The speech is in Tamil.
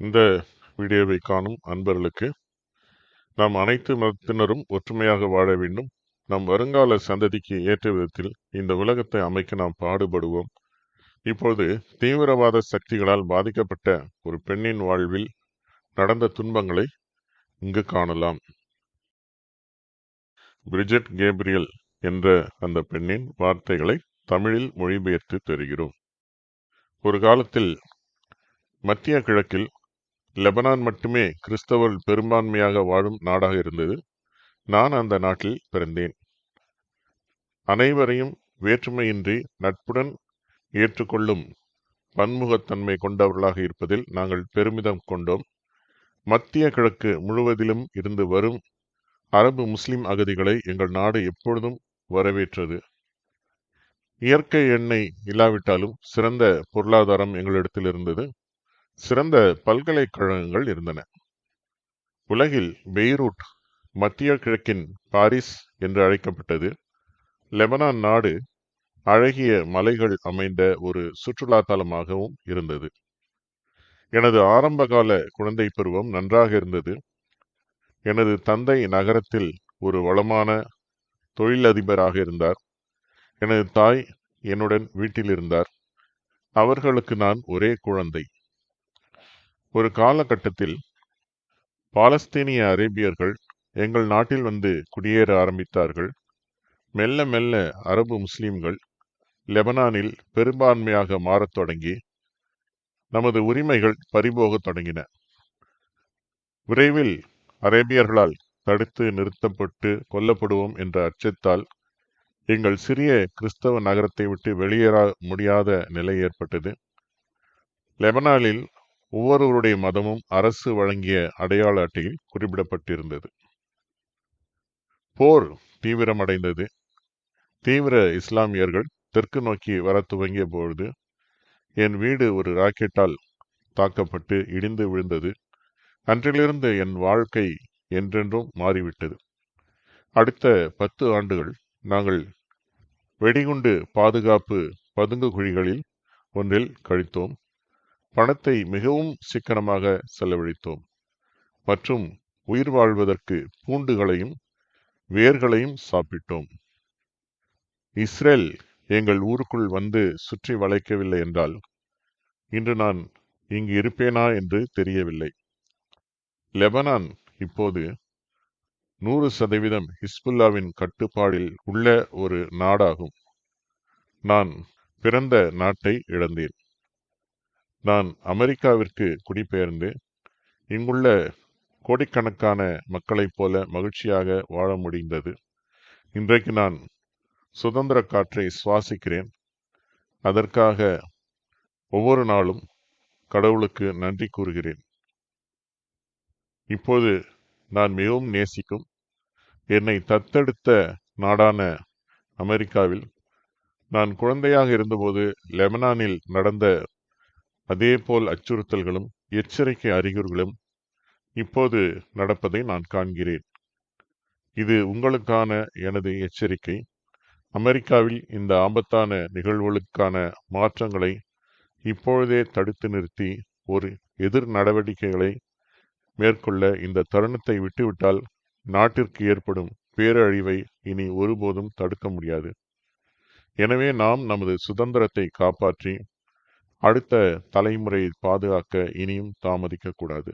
இந்த வீடியோவை காணும் அன்பர்களுக்கு, நாம் அனைத்து மதத்தினரும் ஒற்றுமையாக வாழ வேண்டும், நம் வருங்கால சந்ததிக்கு ஏற்ற விதத்தில் இந்த உலகத்தை அமைக்க நாம் பாடுபடுவோம். இப்பொழுது தீவிரவாத சக்திகளால் பாதிக்கப்பட்ட ஒரு பெண்ணின் வாழ்வில் நடந்த துன்பங்களை இங்கு காணலாம். பிரிஜெட் கேப்ரியல் என்ற அந்த பெண்ணின் வார்த்தைகளை தமிழில் மொழிபெயர்த்து தருகிறோம். ஒரு காலத்தில் மத்திய கிழக்கில் லெபனான் மட்டுமே கிறிஸ்தவர்கள் பெரும்பான்மையாக வாழும் நாடாக இருந்தது. நான் அந்த நாட்டில் பிறந்தேன். அனைவரையும் வேற்றுமையின்றி நட்புடன் ஏற்றுக்கொள்ளும் பன்முகத்தன்மை கொண்டவர்களாக இருப்பதில் நாங்கள் பெருமிதம் கொண்டோம். மத்திய கிழக்கு முழுவதிலும் இருந்து வரும் அரபு முஸ்லிம் அகதிகளை எங்கள் நாடு எப்பொழுதும் வரவேற்றது. இயற்கை எண்ணெய் இல்லாவிட்டாலும் சிறந்த பொருளாதாரம் எங்களிடத்தில் இருந்தது. சிறந்த பல்கலைக்கழகங்கள் இருந்தன. உலகில் பெய்ரூட் மத்திய கிழக்கின் பாரிஸ் என்று அழைக்கப்பட்டது. லெபனான் நாடு அழகிய மலைகள் அமைந்த ஒரு சுற்றுலா தலமாகவும் இருந்தது. எனது ஆரம்பகால குழந்தை பருவம் நன்றாக இருந்தது. எனது தந்தை நகரத்தில் ஒரு வளமான தொழிலதிபராக இருந்தார். எனது தாய் என்னுடன் வீட்டில் இருந்தார். அவர்களுக்கு நான் ஒரே குழந்தை. ஒரு காலகட்டத்தில் பாலஸ்தீனிய அரேபியர்கள் எங்கள் நாட்டில் வந்து குடியேற ஆரம்பித்தார்கள். மெல்ல மெல்ல அரபு முஸ்லிம்கள் லெபனானில் பெரும்பான்மையாக மாறத் தொடங்கி நமது உரிமைகள் பறிபோகத் தொடங்கின. விரைவில் அரேபியர்களால் தடுத்து நிறுத்தப்பட்டு கொல்லப்படுவோம் என்ற அச்சத்தால் எங்கள் சிறிய கிறிஸ்தவ நகரத்தை விட்டு வெளியேற முடியாத நிலை ஏற்பட்டது. லெபனானில் ஒவ்வொருவருடைய மதமும் அரசு வழங்கிய அடையாள அட்டையில் குறிப்பிடப்பட்டிருந்தது. போர் தீவிரமடைந்தது. தீவிர இஸ்லாமியர்கள் தெற்கு நோக்கி வர துவங்கிய பொழுது என் வீடு ஒரு ராக்கெட்டால் தாக்கப்பட்டு இடிந்து விழுந்தது. அன்றிலிருந்து என் வாழ்க்கை என்றென்றும் மாறிவிட்டது. அடுத்த 10 ஆண்டுகள் நாங்கள் வெடிகுண்டு பாதுகாப்பு பதுங்கு குழிகளில் ஒன்றில் கழித்தோம். பணத்தை மிகவும் சிக்கனமாக செலவழித்தோம் மற்றும் உயிர் வாழ்வதற்கு பூண்டுகளையும் வேர்களையும் சாப்பிட்டோம். இஸ்ரேல் எங்கள் ஊருக்குள் வந்து சுற்றி வளைக்கவில்லை என்றால் இன்று நான் இங்கு இருப்பேனா என்று தெரியவில்லை. லெபனான் இப்போது 100% ஹிஸ்புல்லாவின் கட்டுப்பாடில் உள்ள ஒரு நாடாகும். நான் பிறந்த நாட்டை இழந்தேன். நான் அமெரிக்காவிற்கு குடிபெயர்ந்து இங்குள்ள கோடிக்கணக்கான மக்களைப் போல மகிழ்ச்சியாக வாழ முடிந்தது. இன்றைக்கு நான் சுதந்திர காற்றை சுவாசிக்கிறேன். அதற்காக ஒவ்வொரு நாளும் கடவுளுக்கு நன்றி கூறுகிறேன். இப்போது நான் மிகவும் நேசிக்கும் என்னை தத்தெடுத்த நாடான அமெரிக்காவில் நான் குழந்தையாக இருந்தபோது லெபனானில் நடந்த அதேபோல் அச்சுறுத்தல்களும் எச்சரிக்கை அறிகுறிகளும் இப்போது நடப்பதை நான் காண்கிறேன். இது உங்களுக்கான எனது எச்சரிக்கை. அமெரிக்காவில் இந்த ஆபத்தான நிகழ்வுகளுக்கான மாற்றங்களை இப்பொழுதே தடுத்து நிறுத்தி ஒரு எதிர் நடவடிக்கைகளை மேற்கொள்ள இந்த தருணத்தை விட்டுவிட்டால் நாட்டிற்கு ஏற்படும் பேரழிவை இனி ஒருபோதும் தடுக்க முடியாது. எனவே நாம் நமது சுதந்திரத்தை காப்பாற்றி அடுத்த தலைமுறையை பாதுகாக்க இனியும் தாமதிக்க கூடாது.